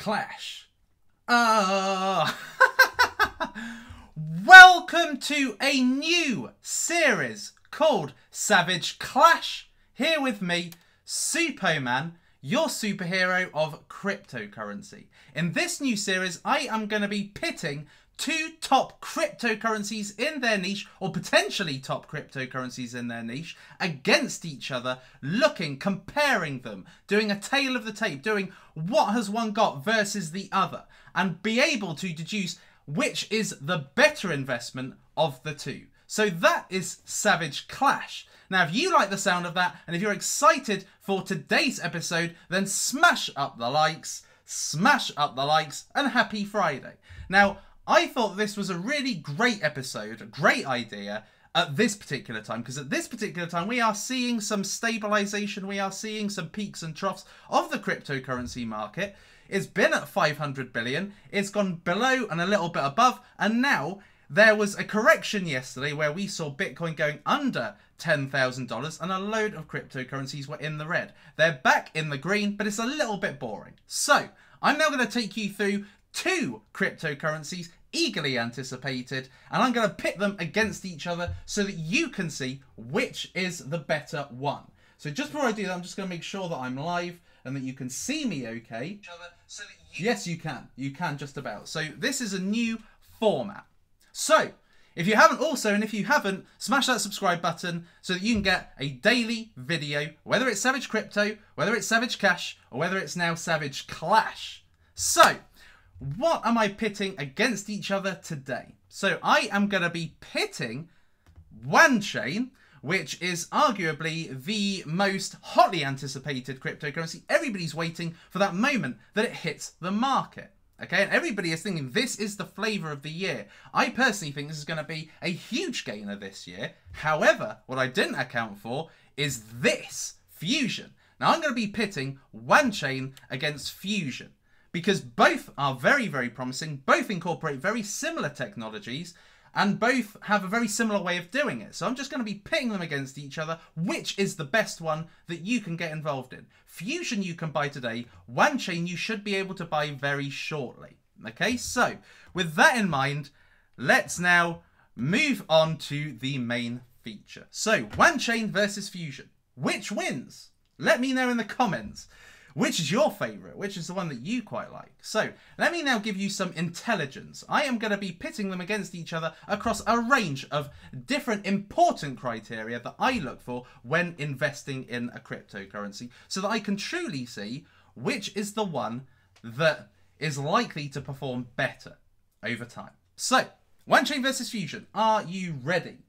Clash. Welcome to a new series called Savage Clash. Here with me, Superman, your superhero of cryptocurrency. In this new series, I am going to be pitting two top cryptocurrencies in their niche, or potentially top cryptocurrencies in their niche, against each other, comparing them, doing a tail of the tape, doing what has one got versus the other, and be able to deduce which is the better investment of the two. So that is Savage Clash. Now, if you like the sound of that, and if you're excited for today's episode, then smash up the likes, and happy Friday. Now, I thought this was a really great episode, a great idea at this particular time, because at this particular time we are seeing some stabilization, we are seeing some peaks and troughs of the cryptocurrency market. It's been at 500 billion, it's gone below and a little bit above, and now there was a correction yesterday where we saw Bitcoin going under $10,000 and a load of cryptocurrencies were in the red. They're back in the green, but it's a little bit boring. So I'm now going to take you through two cryptocurrencies eagerly anticipated, and I'm going to pit them against each other so that you can see which is the better one. So just before I do that, I'm just going to make sure that I'm live and that you can see me okay. Yes, you can. You can just about. So this is a new format. So if you haven't, smash that subscribe button so that you can get a daily video, whether it's Savage Crypto, whether it's Savage Cash, or whether it's now Savage Clash. So what am I pitting against each other today? So I am going to be pitting WANCHAIN, which is arguably the most hotly anticipated cryptocurrency. Everybody's waiting for that moment that it hits the market. Okay, and everybody is thinking this is the flavour of the year. I personally think this is going to be a huge gainer this year. However, what I didn't account for is this, Fusion. Now I'm going to be pitting WANCHAIN against Fusion, because both are very, very promising, both incorporate very similar technologies, and both have a very similar way of doing it. So I'm just going to be pitting them against each other. Which is the best one that you can get involved in? Fusion you can buy today. WANCHAIN you should be able to buy very shortly. Okay, so with that in mind, let's now move on to the main feature. So WANCHAIN versus Fusion. Which wins? Let me know in the comments. Which is your favourite? Which is the one that you quite like? So let me now give you some intelligence. I am going to be pitting them against each other across a range of different important criteria that I look for when investing in a cryptocurrency, so that I can truly see which is the one that is likely to perform better over time. So WANCHAIN versus Fusion. Are you ready?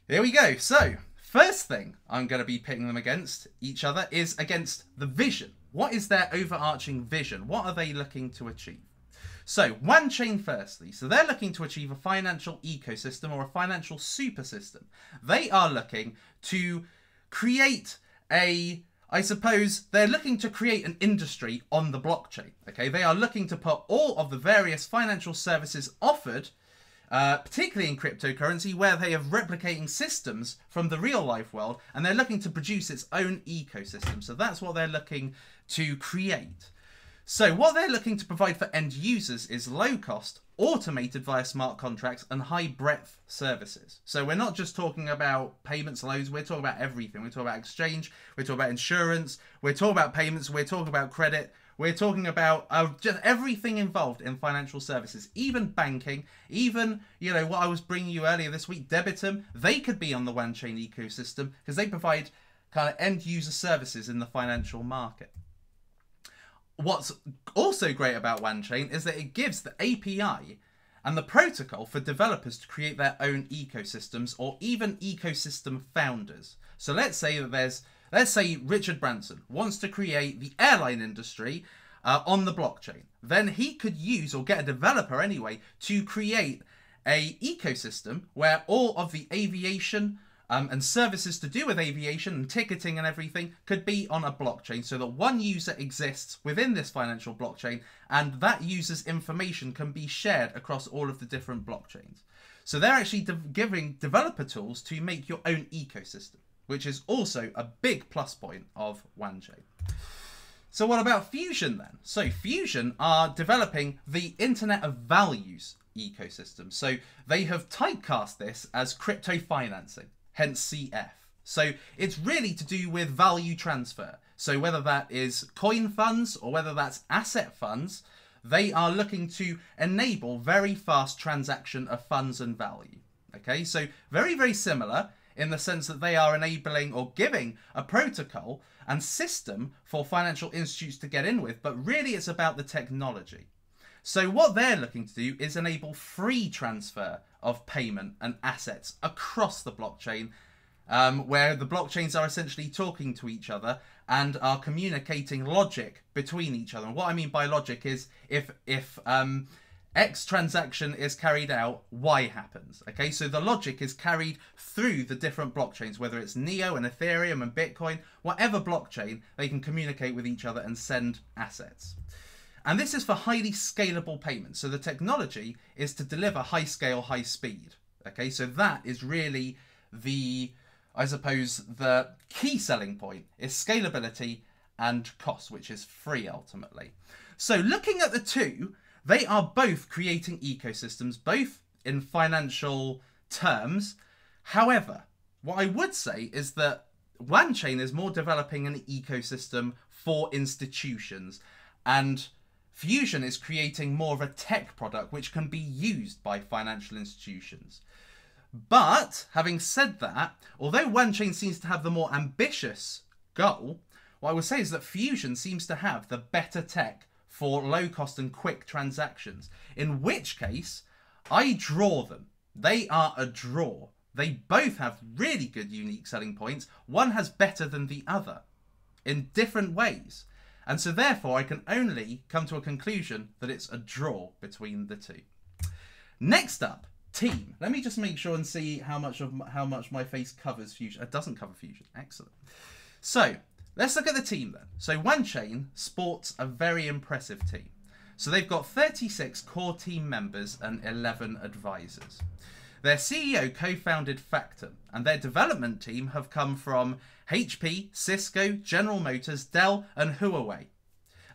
Here we go. So first thing I'm going to be pitting them against each other is against the vision. What is their overarching vision? What are they looking to achieve? So WANCHAIN firstly. So they're looking to achieve a financial ecosystem, or a financial super system. They are looking to create they're looking to create an industry on the blockchain. Okay, they are looking to put all of the various financial services offered, particularly in cryptocurrency, where they have replicating systems from the real life world, and they're looking to produce its own ecosystem. So that's what they're looking to create. So what they're looking to provide for end users is low cost, automated via smart contracts, and high breadth services. So we're not just talking about payments loads, we're talking about everything. We're talking about exchange, we're talking about insurance, we're talking about payments, we're talking about credit, we're talking about just everything involved in financial services, even banking, even, what I was bringing you earlier this week, Debitum. They could be on the WANCHAIN ecosystem because they provide kind of end user services in the financial market. What's also great about WANCHAIN is that it gives the API and the protocol for developers to create their own ecosystems, or even ecosystem founders. So let's say Richard Branson wants to create the airline industry on the blockchain. Then he could use, or get a developer anyway, to create a ecosystem where all of the aviation and services to do with aviation and ticketing and everything could be on a blockchain, so that one user exists within this financial blockchain, and that user's information can be shared across all of the different blockchains. So they're actually giving developer tools to make your own ecosystem, which is also a big plus point of WANCHAIN. So what about Fusion then? So Fusion are developing the Internet of Values ecosystem. So they have typecast this as crypto financing, hence CF. So it's really to do with value transfer. So whether that is coin funds or whether that's asset funds, they are looking to enable very fast transaction of funds and value. Okay, so very, very similar in the sense that they are enabling or giving a protocol and system for financial institutes to get in with, but really it's about the technology. So what they're looking to do is enable free transfer of payment and assets across the blockchain, where the blockchains are essentially talking to each other and are communicating logic between each other. And what I mean by logic is if X transaction is carried out, Y happens. Okay, so the logic is carried through the different blockchains, whether it's Neo and Ethereum and Bitcoin, whatever blockchain, they can communicate with each other and send assets. And this is for highly scalable payments. So the technology is to deliver high scale, high speed. Okay, so that is really the, I suppose, the key selling point is scalability and cost, which is free ultimately. So looking at the two, they are both creating ecosystems, both in financial terms. However, what I would say is that WANCHAIN is more developing an ecosystem for institutions, and Fusion is creating more of a tech product which can be used by financial institutions. But having said that, although WANCHAIN seems to have the more ambitious goal, what I would say is that Fusion seems to have the better tech for low cost and quick transactions, in which case I draw them. They are a draw. They both have really good unique selling points. One has better than the other in different ways. And so therefore I can only come to a conclusion that it's a draw between the two. Next up, team. Let me just make sure and see how much my face covers Fusion. It doesn't cover Fusion. Excellent. So let's look at the team then. So WANCHAIN sports a very impressive team. So they've got 36 core team members and 11 advisors. Their CEO co-founded Factum, and their development team have come from HP, Cisco, General Motors, Dell, and Huawei.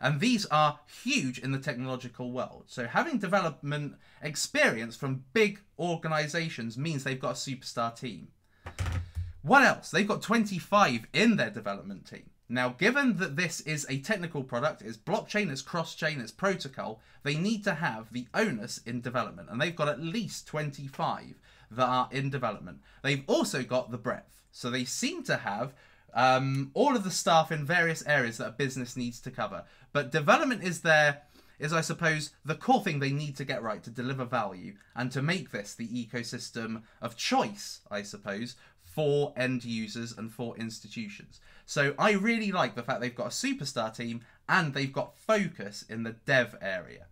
And these are huge in the technological world. So having development experience from big organizations means they've got a superstar team. What else? They've got 25 in their development team. Now, given that this is a technical product, it's blockchain, it's cross-chain, it's protocol, they need to have the onus in development. And they've got at least 25 that are in development. They've also got the breadth. So they seem to have all of the staff in various areas that a business needs to cover. But development is I suppose, the core thing they need to get right to deliver value and to make this the ecosystem of choice, I suppose, for end users and for institutions. So I really like the fact they've got a superstar team and they've got focus in the dev area.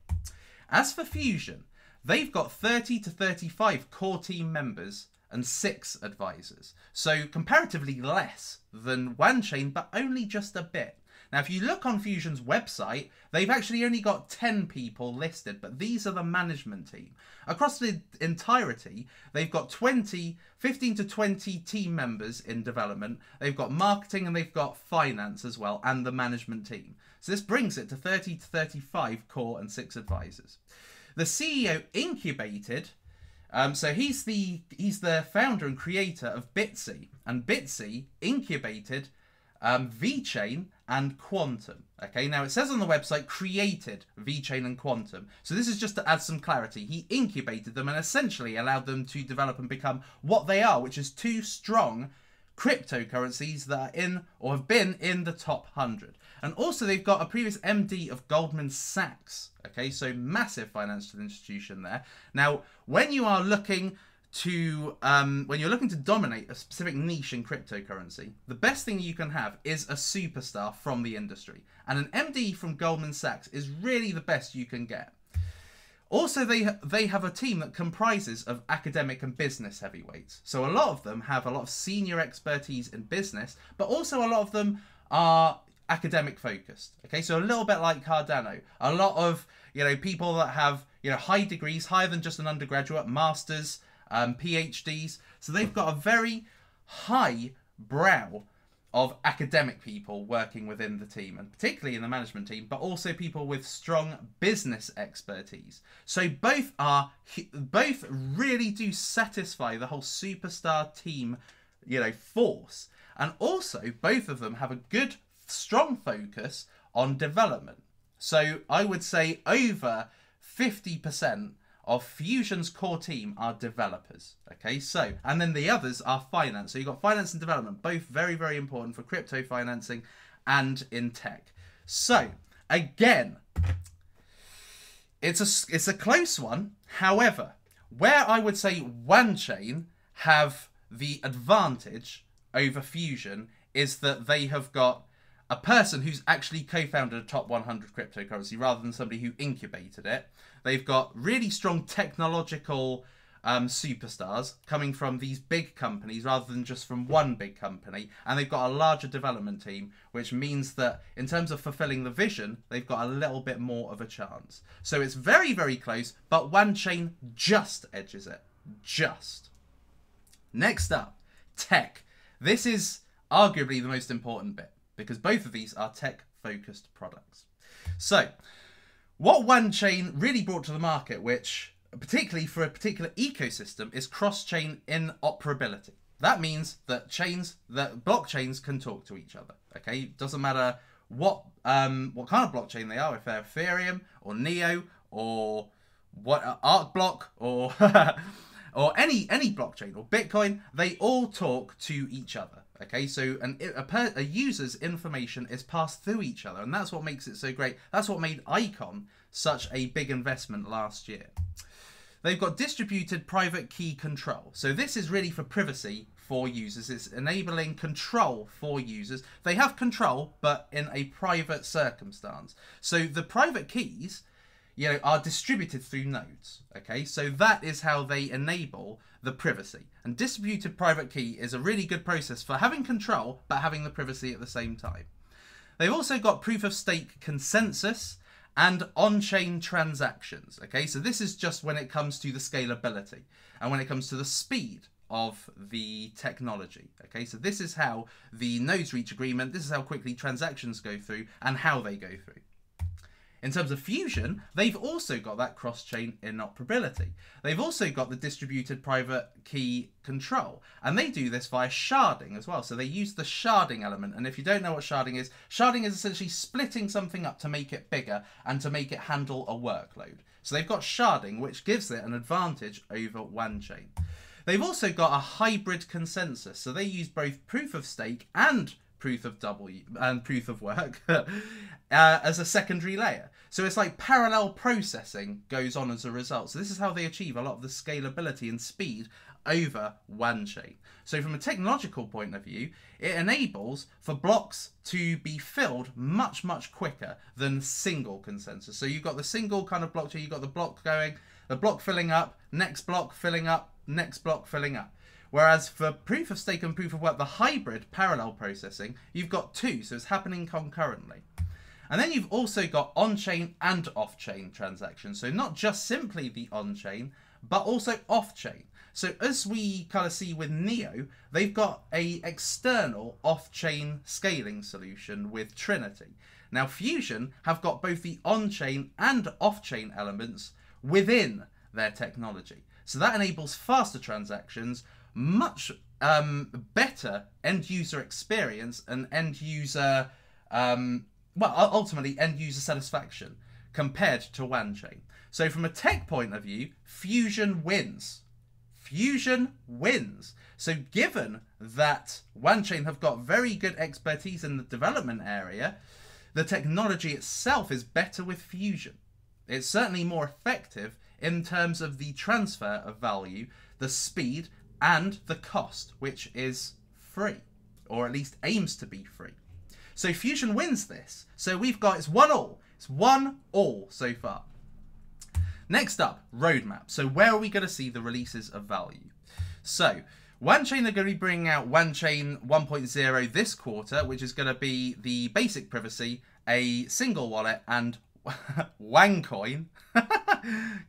As for Fusion, they've got 30 to 35 core team members and 6 advisors. So comparatively less than WANCHAIN, but only just a bit. Now, if you look on Fusion's website, they've actually only got 10 people listed, but these are the management team. Across the entirety, they've got 15 to 20 team members in development. They've got marketing and they've got finance as well, and the management team. So this brings it to 30 to 35 core and 6 advisors. The CEO incubated, so he's the founder and creator of Bitsy, and Bitsy incubated VeChain and Quantum. Okay, now it says on the website created VeChain and Quantum. So this is just to add some clarity. He incubated them and essentially allowed them to develop and become what they are, which is 2 strong cryptocurrencies that are in or have been in the top 100. And also they've got a previous MD of Goldman Sachs. Okay, so massive financial institution there. Now, when you are looking to dominate a specific niche in cryptocurrency, the best thing you can have is a superstar from the industry, and an MD from Goldman Sachs is really the best you can get. Also, they have a team that comprises of academic and business heavyweights. So a lot of them have a lot of senior expertise in business, but also a lot of them are academic focused. Okay, so a little bit like Cardano, a lot of people that have high degrees, higher than just an undergraduate, masters, PhDs. So they've got a very high brow of academic people working within the team, and particularly in the management team, but also people with strong business expertise. So both really do satisfy the whole superstar team, force. And also both of them have a good, strong focus on development. So I would say over 50% of Fusion's core team are developers. Okay, so, and then the others are finance. So you've got finance and development, both very, very important for crypto financing and in tech. So, again, it's a close one. However, where I would say WANCHAIN have the advantage over Fusion is that they have got a person who's actually co-founded a top 100 cryptocurrency rather than somebody who incubated it. They've got really strong technological superstars coming from these big companies rather than just from one big company. And they've got a larger development team, which means that in terms of fulfilling the vision, they've got a little bit more of a chance. So it's very, very close, but WANCHAIN just edges it. Just. Next up, tech. This is arguably the most important bit, because both of these are tech-focused products. So, what WANCHAIN really brought to the market, which, particularly for a particular ecosystem, is cross-chain interoperability. That means that blockchains can talk to each other. Okay, doesn't matter what kind of blockchain they are, if they're Ethereum or Neo or what ArcBlock or or any blockchain or Bitcoin, they all talk to each other. Okay, so a user's information is passed through each other, and that's what makes it so great. That's what made Icon such a big investment last year. They've got distributed private key control. So this is really for privacy for users. It's enabling control for users. They have control, but in a private circumstance. So the private keys, are distributed through nodes. Okay, so that is how they enable the privacy. And distributed private key is a really good process for having control, but having the privacy at the same time. They've also got proof of stake consensus and on-chain transactions. Okay, so this is just when it comes to the scalability and when it comes to the speed of the technology. Okay, so this is how the nodes reach agreement. This is how quickly transactions go through and how they go through. In terms of Fusion, they've also got that cross-chain interoperability. They've also got the distributed private key control, and they do this via sharding as well. So they use the sharding element, and if you don't know what sharding is essentially splitting something up to make it bigger and to make it handle a workload. So they've got sharding, which gives it an advantage over WANCHAIN. They've also got a hybrid consensus, so they use both proof of stake and proof of work as a secondary layer. So it's like parallel processing goes on as a result. So this is how they achieve a lot of the scalability and speed over WANCHAIN. So from a technological point of view, it enables for blocks to be filled much, much quicker than single consensus. So you've got the single kind of blockchain, you've got the block going, the block filling up, next block filling up, next block filling up. Whereas for proof of stake and proof of work, the hybrid parallel processing, you've got two, so it's happening concurrently. And then you've also got on-chain and off-chain transactions. So not just simply the on-chain, but also off-chain. So as we kind of see with Neo, they've got a external off-chain scaling solution with Trinity. Now Fusion have got both the on-chain and off-chain elements within their technology. So that enables faster transactions, much better end user experience and end user, ultimately end user satisfaction compared to WANCHAIN. So from a tech point of view, Fusion wins. Fusion wins. So given that WANCHAIN have got very good expertise in the development area, the technology itself is better with Fusion. It's certainly more effective in terms of the transfer of value, the speed, and the cost, which is free, or at least aims to be free. So Fusion wins this. So we've got, it's 1-all. It's 1-all so far. Next up, roadmap. So where are we going to see the releases of value? So WANCHAIN are going to be bringing out WANCHAIN 1.0 this quarter, which is going to be the basic privacy, a single wallet, and WANCHOIN.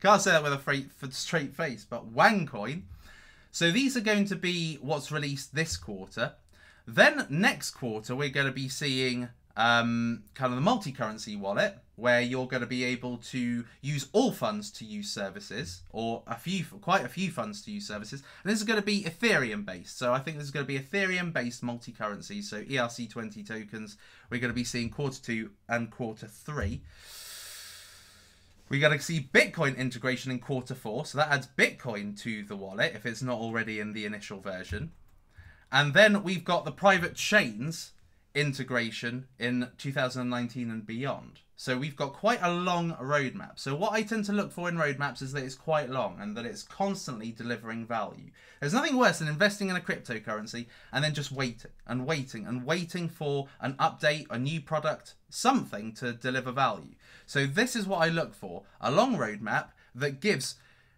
Can't say that with a straight face, but WANCHOIN. So these are going to be what's released this quarter. Then next quarter, we're going to be seeing kind of the multi-currency wallet, where you're going to be able to use all funds to use services, or quite a few funds to use services. And this is going to be Ethereum based. So I think this is going to be Ethereum based multi-currency. So ERC20 tokens, we're going to be seeing quarter 2 and quarter 3. We're going to see Bitcoin integration in quarter 4. So that adds Bitcoin to the wallet if it's not already in the initial version. And then we've got the private chains integration in 2019 and beyond. So we've got quite a long roadmap. So what I tend to look for in roadmaps is that it's quite long and that it's constantly delivering value. There's nothing worse than investing in a cryptocurrency and then just waiting and waiting and waiting for an update, a new product, something to deliver value. So this is what I look for, a long roadmap that gives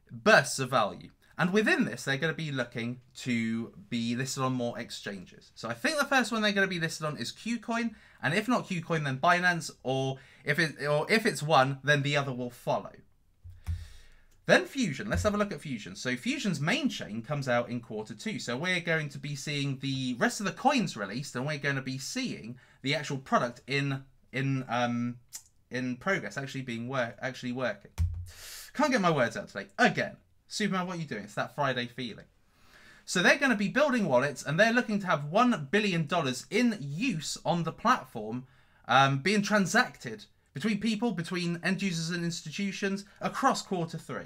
bursts of value. And within this, they're going to be looking to be listed on more exchanges. So I think the first one they're going to be listed on is KuCoin, and if not KuCoin, then Binance, or if it's one, then the other will follow. Then Fusion. Let's have a look at Fusion. So Fusion's main chain comes out in quarter 2. So we're going to be seeing the rest of the coins released, and we're going to be seeing the actual product in progress, actually working. Can't get my words out today again. Superman, what are you doing? It's that Friday feeling. So they're going to be building wallets, and they're looking to have $1 billion in use on the platform, being transacted between people, between end users and institutions across quarter 3.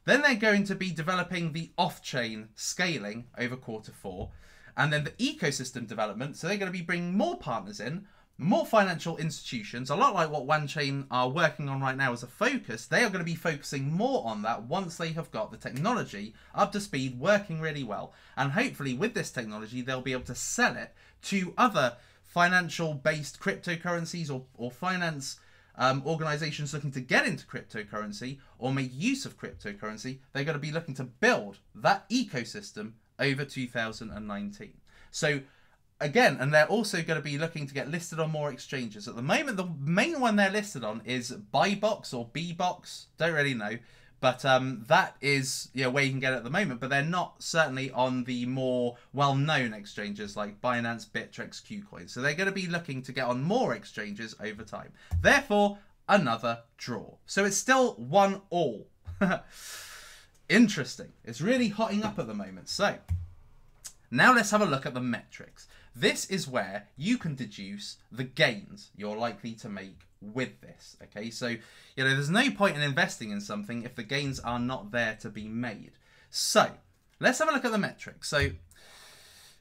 Then they're going to be developing the off-chain scaling over quarter 4, and then the ecosystem development. So they're going to be bringing more partners in, more financial institutions, a lot like what WANCHAIN are working on right now as a focus. They are going to be focusing more on that once they have got the technology up to speed, working really well. And hopefully with this technology, they'll be able to sell it to other financial-based cryptocurrencies or finance organizations looking to get into cryptocurrency or make use of cryptocurrency. They're going to be looking to build that ecosystem over 2019. So again, and they're also going to be looking to get listed on more exchanges. At the moment, the main one they're listed on is Buybox or Bbox. Don't really know. But that is where you can get it at the moment. But they're not certainly on the more well-known exchanges like Binance, Bittrex, KuCoin. So they're going to be looking to get on more exchanges over time. Therefore, another draw. So it's still 1-all. Interesting. It's really hotting up at the moment. So now let's have a look at the metrics. This is where you can deduce the gains you're likely to make with this. Okay, so there's no point in investing in something if the gains are not there to be made. So let's have a look at the metrics. So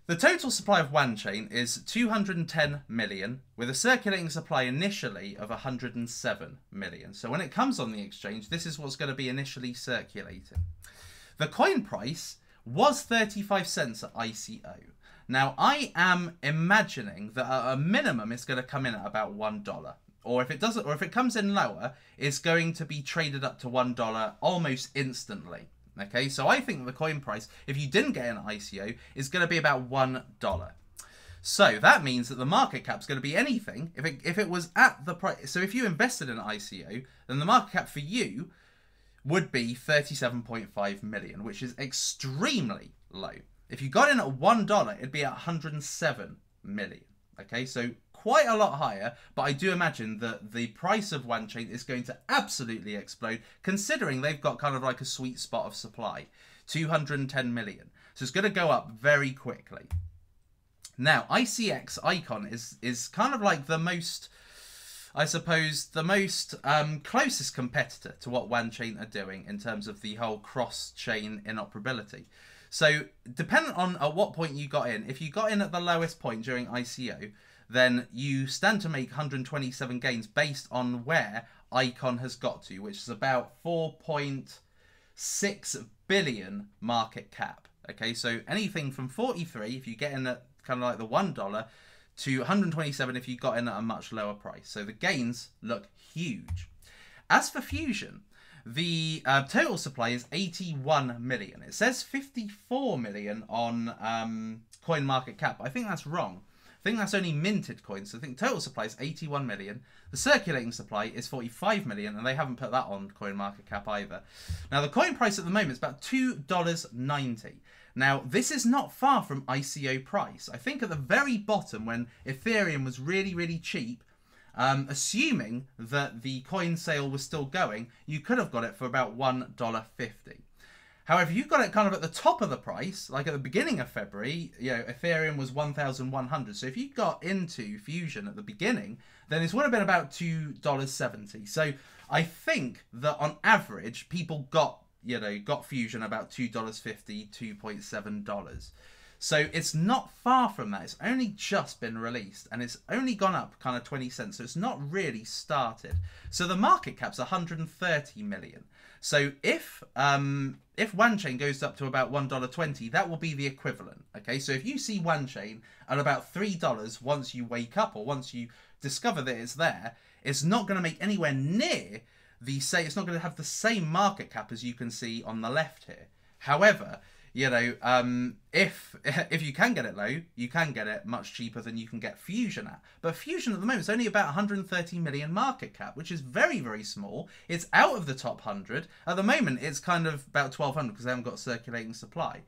the total supply of WANCHAIN is 210 million with a circulating supply initially of 107 million. So when it comes on the exchange, this is what's going to be initially circulating. The coin price was 35 cents at ICO. Now, I am imagining that at a minimum it's going to come in at about $1. Or if it doesn't, or if it comes in lower, it's going to be traded up to $1 almost instantly. Okay, so I think the coin price, if you didn't get an ICO, is going to be about $1. So that means that the market cap is going to be anything. If it was at the price, so if you invested in an ICO, then the market cap for you would be 37.5 million, which is extremely low. If you got in at $1, it'd be at 107 million. Okay, so quite a lot higher, but I do imagine that the price of WANCHAIN is going to absolutely explode, considering they've got kind of like a sweet spot of supply, 210 million. So it's going to go up very quickly. Now, ICX Icon is kind of like the most, I suppose, the most closest competitor to what WANCHAIN are doing in terms of the whole cross-chain interoperability. So depending on at what point you got in, if you got in at the lowest point during ICO, then you stand to make 127 gains based on where Icon has got to, which is about 4.6 billion market cap. Okay, so anything from 43 if you get in at kind of like the $1 to 127 if you got in at a much lower price. So the gains look huge. As for Fusion, the total supply is 81 million. It says 54 million on coin market cap. I think that's wrong. I think that's only minted coins. So I think total supply is 81 million. The circulating supply is 45 million, and they haven't put that on coin market cap either. Now the coin price at the moment is about $2.90. Now, this is not far from ICO price. I think at the very bottom, when Ethereum was really, really cheap, assuming that the coin sale was still going, you could have got it for about $1.50. However, you got it kind of at the top of the price, like at the beginning of February, Ethereum was 1,100. So if you got into Fusion at the beginning, then this would have been about $2.70. So I think that on average, people got Fusion about $2.50, $2.7. So it's not far from that. It's only just been released and it's only gone up kind of 20 cents. So it's not really started. So the market cap's 130 million. So if WANCHAIN goes up to about $1.20, that will be the equivalent. Okay, so if you see WANCHAIN at about $3 once you wake up or once you discover that it's there, it's not going to make anywhere near it's not going to have the same market cap as you can see on the left here. However, if you can get it low, you can get it much cheaper than you can get Fusion at. But Fusion at the moment is only about 130 million market cap, which is very, very small. It's out of the top 100. At the moment, it's kind of about 1,200 because they haven't got circulating supply.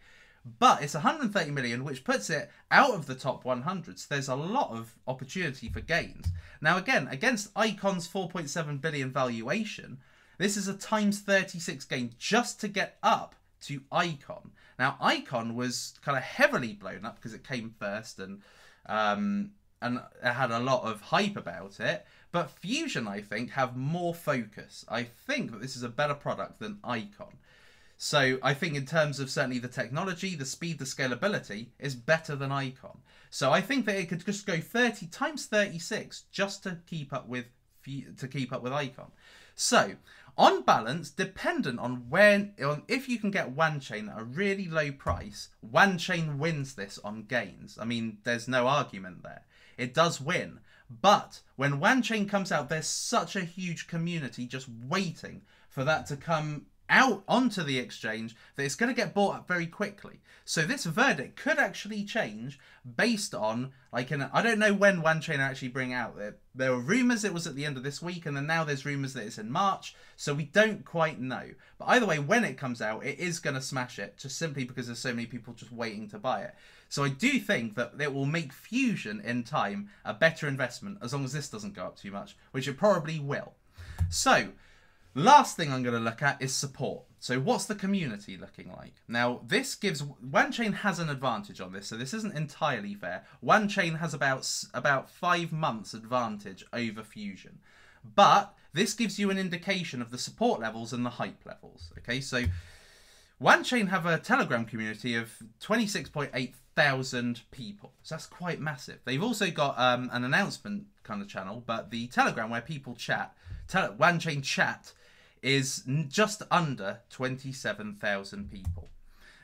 But it's 130 million, which puts it out of the top 100. So there's a lot of opportunity for gains. Now, again, against Icon's 4.7 billion valuation, this is a times 36 gain just to get up to Icon. Now, Icon was kind of heavily blown up because it came first and it had a lot of hype about it. But Fusion, I think, have more focus. I think that this is a better product than Icon. So I think in terms of certainly the technology, the speed, the scalability is better than Icon. So I think that it could just go 30 times 36 just to keep up with Icon. So on balance, dependent on if you can get WANCHAIN at a really low price, WANCHAIN wins this on gains. I mean, there's no argument there. It does win. But when WANCHAIN comes out, there's such a huge community just waiting for that to come out onto the exchange that it's going to get bought up very quickly. So this verdict could actually change based on, I don't know when WANCHAIN actually bring out. There were rumours it was at the end of this week, and then now there's rumours that it's in March, so we don't quite know. But either way, when it comes out, it is going to smash it, just simply because there's so many people just waiting to buy it. So I do think that it will make Fusion in time a better investment, as long as this doesn't go up too much, which it probably will. So last thing I'm going to look at is support. So what's the community looking like? Now, this gives WANCHAIN has an advantage on this, so this isn't entirely fair. WANCHAIN has about 5 months advantage over Fusion. But this gives you an indication of the support levels and the hype levels. Okay, so WANCHAIN have a Telegram community of 26.8 thousand people. So that's quite massive. They've also got an announcement kind of channel, but the Telegram where people chat, WANCHAIN chat, is just under 27,000 people.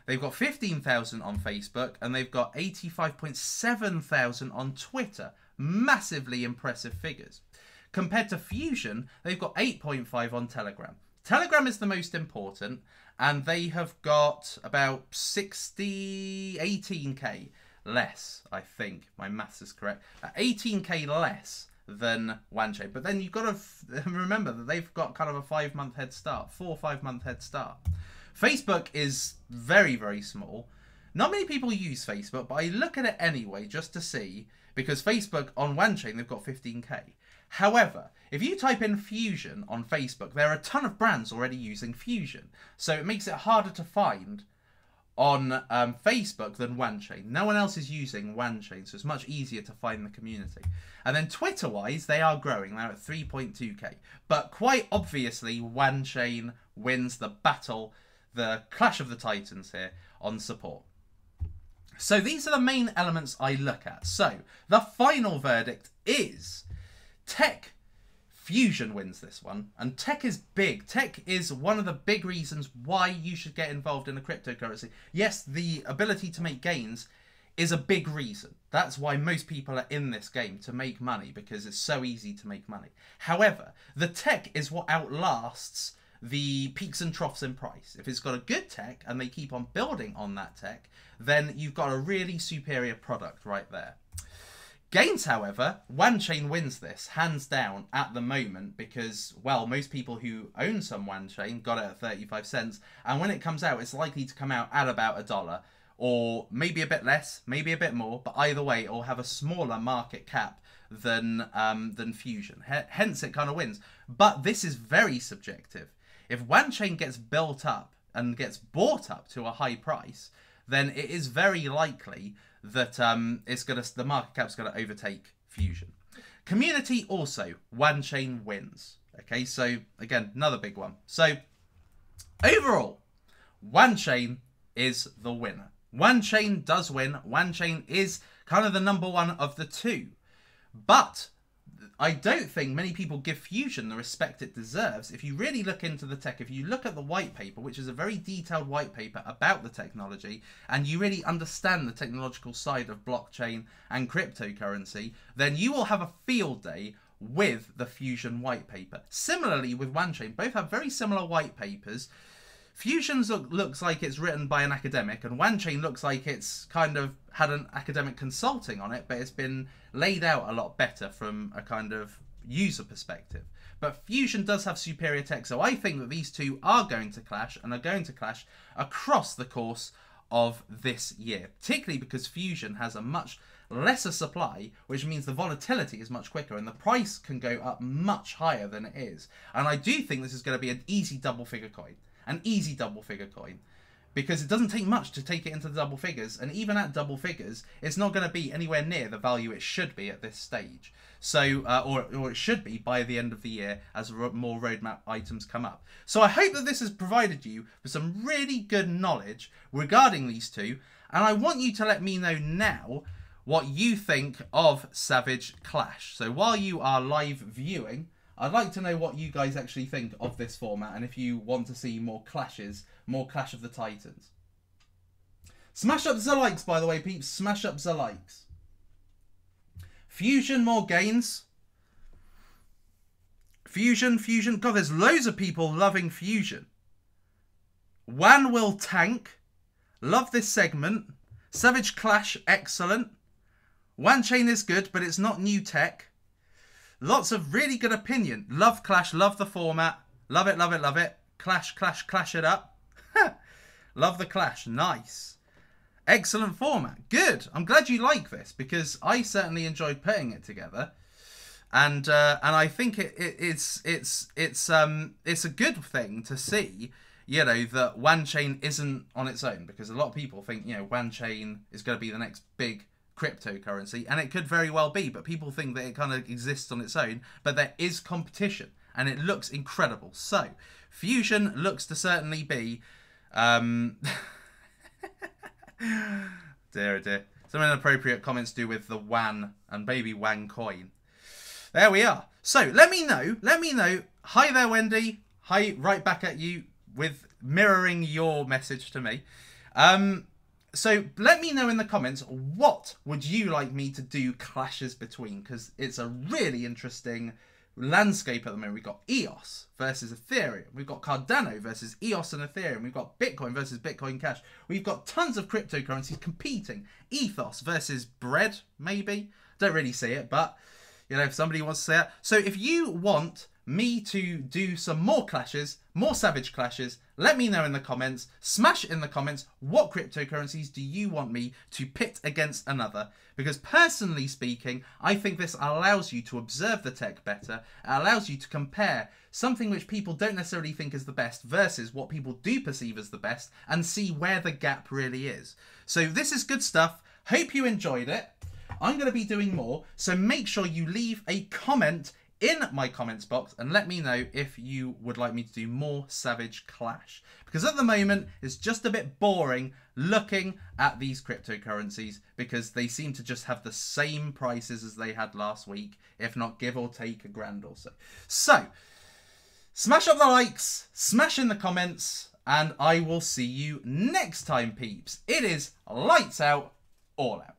They've got 15,000 on Facebook and they've got 85.7 thousand on Twitter. Massively impressive figures. Compared to Fusion, they've got 8.5 on Telegram. Telegram is the most important and they have got about 18k less, I think. My maths is correct. 18k less than WANCHAIN. But then you've got to remember that they've got kind of a 5 month head start, 4 or 5 month head start. Facebook is very, very small. Not many people use Facebook, but I look at it anyway just to see, because Facebook on WANCHAIN, they've got 15k. However, if you type in Fusion on Facebook, there are a ton of brands already using Fusion. So it makes it harder to find on Facebook than WANCHAIN. No one else is using WANCHAIN, so it's much easier to find the community. And then Twitter-wise, they are growing. They're at 3.2k. But quite obviously, WANCHAIN wins the battle, the clash of the titans here on support. So these are the main elements I look at. So the final verdict is tech. Fusion wins this one, and tech is big. Tech is one of the big reasons why you should get involved in a cryptocurrency. Yes, the ability to make gains is a big reason. That's why most people are in this game, to make money, because it's so easy to make money. However, the tech is what outlasts the peaks and troughs in price. If it's got a good tech and they keep on building on that tech, then you've got a really superior product right there. Gains, however, WANCHAIN wins this, hands down, at the moment, because, well, most people who own some WANCHAIN got it at 35 cents, and when it comes out, it's likely to come out at about $1, or maybe a bit less, maybe a bit more, but either way, it'll have a smaller market cap than Fusion. Hence, it kind of wins. But this is very subjective. If WANCHAIN gets built up and gets bought up to a high price, then it is very likely that the market cap's going to overtake Fusion. Community also, WANCHAIN wins. Okay, so again, another big one. So overall, WANCHAIN is the winner. WANCHAIN does win. WANCHAIN is kind of the number one of the two. But I don't think many people give Fusion the respect it deserves. If you really look into the tech, if you look at the white paper, which is a very detailed white paper about the technology, and you really understand the technological side of blockchain and cryptocurrency, then you will have a field day with the Fusion white paper. Similarly with WANCHAIN, both have very similar white papers. Fusion's looks like it's written by an academic, and WANCHAIN looks like it's kind of had an academic consulting on it, but it's been laid out a lot better from a kind of user perspective. But Fusion does have superior tech, so I think that these two are going to clash, and are going to clash across the course of this year, particularly because Fusion has a much lesser supply, which means the volatility is much quicker and the price can go up much higher than it is. And I do think this is going to be an easy double-figure coin. An easy double-figure coin, because it doesn't take much to take it into the double figures, and even at double figures, it's not going to be anywhere near the value it should be at this stage. So, or it should be by the end of the year as more roadmap items come up. So I hope that this has provided you with some really good knowledge regarding these two, and I want you to let me know now what you think of Savage Clash. So while you are live viewing, I'd like to know what you guys actually think of this format, and if you want to see more clashes, more Clash of the Titans. Smash up the likes, by the way, peeps. Smash up the likes. Fusion, more gains. Fusion. God, there's loads of people loving Fusion. WAN will tank. Love this segment. Savage Clash, excellent. WANCHAIN is good, but it's not new tech. Lots of really good opinion. Love Clash, love the format. Love it, love it, love it. Clash, clash, clash it up. Love the Clash, nice. Excellent format, good. I'm glad you like this, because I certainly enjoyed putting it together. And I think it's a good thing to see, you know, that WANCHAIN isn't on its own, because a lot of people think, you know, WANCHAIN is going to be the next big cryptocurrency, and it could very well be, but people think that it kind of exists on its own, but there is competition and it looks incredible. So Fusion looks to certainly be dear dear, some inappropriate comments do with the WAN and baby WANCHAIN. There we are. So let me know. Hi there, Wendy. Hi, right back at you with mirroring your message to me. So let me know in the comments, what would you like me to do clashes between? Because it's a really interesting landscape at the moment. We've got EOS versus Ethereum. We've got Cardano versus EOS and Ethereum. We've got Bitcoin versus Bitcoin Cash. We've got tons of cryptocurrencies competing. Ethos versus Bread, maybe. Don't really see it, but, you know, if somebody wants to say it. So if you want me to do some more clashes, more Savage Clashes, let me know in the comments. Smash in the comments, what cryptocurrencies do you want me to pit against another? Because personally speaking, I think this allows you to observe the tech better. It allows you to compare something which people don't necessarily think is the best versus what people do perceive as the best, and see where the gap really is. So this is good stuff. Hope you enjoyed it. I'm going to be doing more, so make sure you leave a comment in my comments box and let me know if you would like me to do more Savage Clash, because at the moment it's just a bit boring looking at these cryptocurrencies, because they seem to just have the same prices as they had last week, if not give or take a grand or so. So smash up the likes, smash in the comments, and I will see you next time, peeps. It is lights out, all out.